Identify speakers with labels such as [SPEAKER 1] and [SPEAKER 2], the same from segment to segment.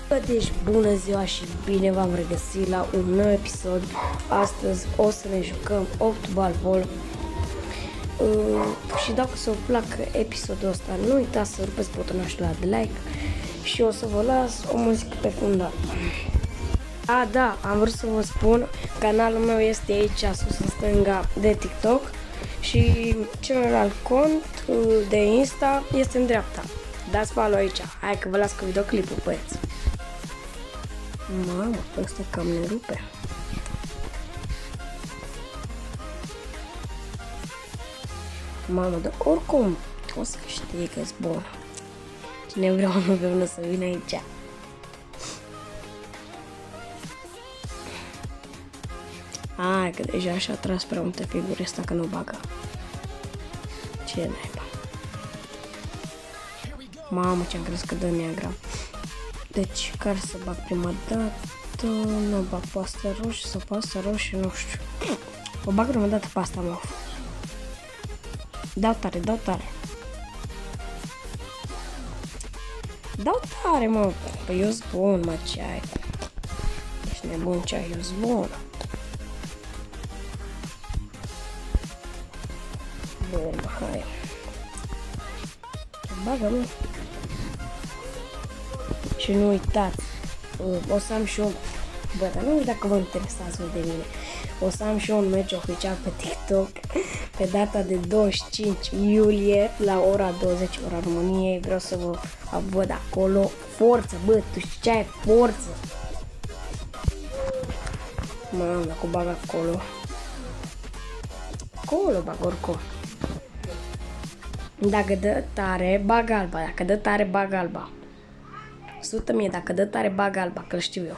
[SPEAKER 1] Deci bună ziua și bine v-am regăsit la un nou episod. Astăzi o să ne jucăm 8 Balbol. Și dacă să vă placă episodul ăsta, nu uitați să rupeți butonul ăla de like și o să vă las o muzică pe fundal. Da, am vrut să vă spun, canalul meu este aici sus în stânga de TikTok și celălalt cont de Insta este în dreapta. Dați follow aici. Hai că vă las cu videoclipul, băieți. Mamă, ăsta cam ne rupe. Mamă, dar oricum o să știe că-s bun. Cine vrea unul pe unul să vină aici. Hai că deja și-a tras prea multe figuri ăsta că nu bagă. Ce naiba. Mamă, ce-am crezut că dă neagra. Deci, care să bag prima dată? Nu bag pasta roșie sau pasta roșie, nu știu. O bag prima dată pasta mă. Dau tare, dau tare. Dau tare, mă. Păi eu-s bun, mă, ce ai. Ești nebun, ce ai, eu-s bun. Bun, mă, hai. Bagă, mă. Și nu uitați, o să am și eu, bă, dar nu știu dacă vă interesați voi de mine, o să am și eu un meci oficial pe TikTok pe data de 25 iulie la ora 20, ora României. Vreau să vă văd acolo. Forță, bă, tu știi ce ai? Forță! Mamă, dacă o bag acolo. Acolo bag oricum. Dacă dă tare, bag alba. Dacă dă tare, bag alba. 100.000, dacă dă tare, bag alba, că-l știu eu.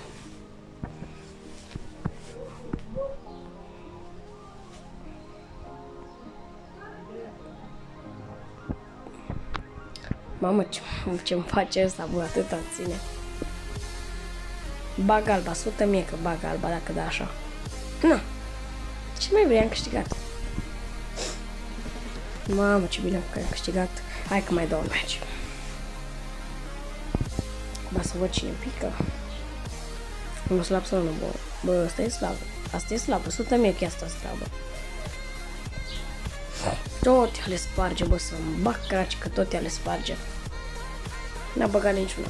[SPEAKER 1] Mamă, ce-mi face ăsta, bă, atâta ține. Bag alba, 100.000 că bag alba, dacă da așa. Na, ce mai vrei, am câștigat. Mamă, ce bine că am câștigat. Hai că mai dau un meci. Ba să văd cine pică. Unul slab sau nu, bă? Bă, asta e slabă. Asta e slabă, 100.000 că asta e slabă. Tot ea le sparge, bă, să-mi bag craci că tot ea le sparge. N-a băgat niciuna.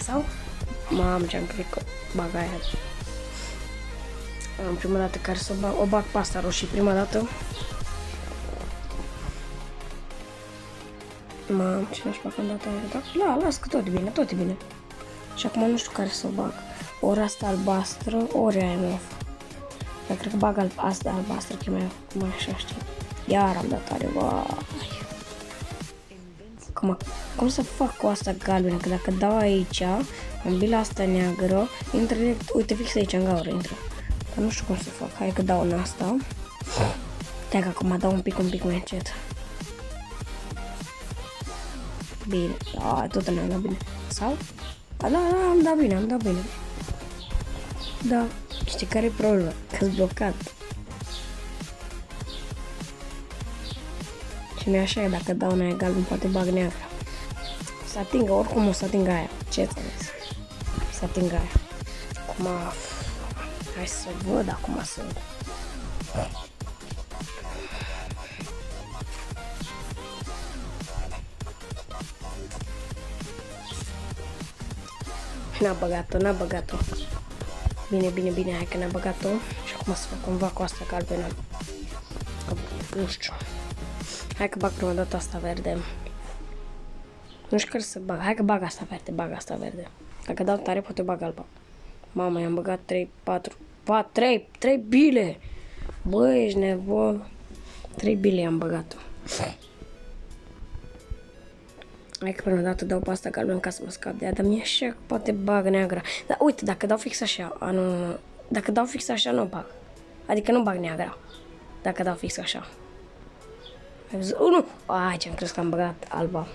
[SPEAKER 1] Sau? Mamă, ce-am crezut că bag aia. Am prima dată care să o bag pasta roșie, prima dată. Mamă, ce n-aș bag în data aia, da? Las că tot e bine, tot e bine. Și acum nu știu care să o bag. Ori asta albastră, ori aia mea. Dar cred că bag asta albastră, că e mai așa, știi? Iar am dat tare, vai. Cum să fac cu asta galbenă? Că dacă dau aici, am bila asta neagră, intră direct, uite, fix aici în gaură intră. Dar nu știu cum să fac, hai că dau în asta. Hai că acum dau un pic mai încet. Bine, tot ne-am dat bine. Sau? Da, am dat bine, Da, știi care e problema? Că-s blocat. Și nu-i așa, dacă dau în aia galben, poate bag neagră. Să atingă, oricum o să atingă aia. Ce-ți ales? Să atingă aia. Acum, hai să văd acum să... N-a băgat-o. Bine, hai că n-a băgat-o. Și acum să fac cumva cu asta galbenă. Nu știu. Hai că bag prima dată asta verde. Nu știu care să bag. Hai că bag asta verde. Dacă dau tare, poate bag alba. Mamă, i-am băgat 3 bile. Bă, ești nebun. 3 bile i-am băgat. Hai că prima dată dau pe asta galben ca să mă scap de ea, dar mi-e așa că poate bag neagra. Dar uite, dacă dau fix așa, nu. Dacă dau fix așa, nu bag. Adică nu bag neagra. Dacă dau fix așa. Ai văzut? Nu! Ai, ce-am crezut că am băgat alba.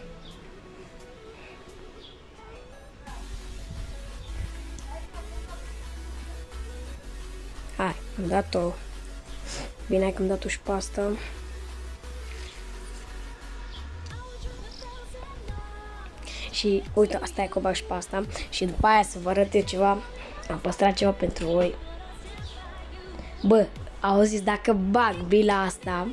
[SPEAKER 1] Hai, am dat-o. Bine, hai că am dat-o și pe asta. Și uite, asta e că o bag și pe asta. Și după aia să vă arăt eu ceva. Am păstrat ceva pentru voi. Bă, auziți, dacă bag bila asta,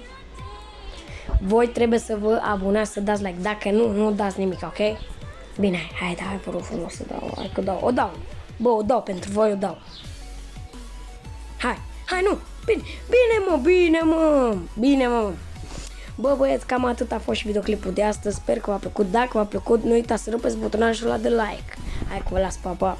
[SPEAKER 1] voi trebuie să vă abonați, să dați like. Dacă nu, nu dați nimic, ok? Bine, hai, vă rog frumos să dau. Hai că dau, o dau. Bă, o dau pentru voi, o dau. Hai, nu. Bine, mă. Bă, băieți, cam atât a fost și videoclipul de astăzi. Sper că v-a plăcut. Dacă v-a plăcut, nu uitați să rupeți butonajul ăla de like. Hai că vă las, pa.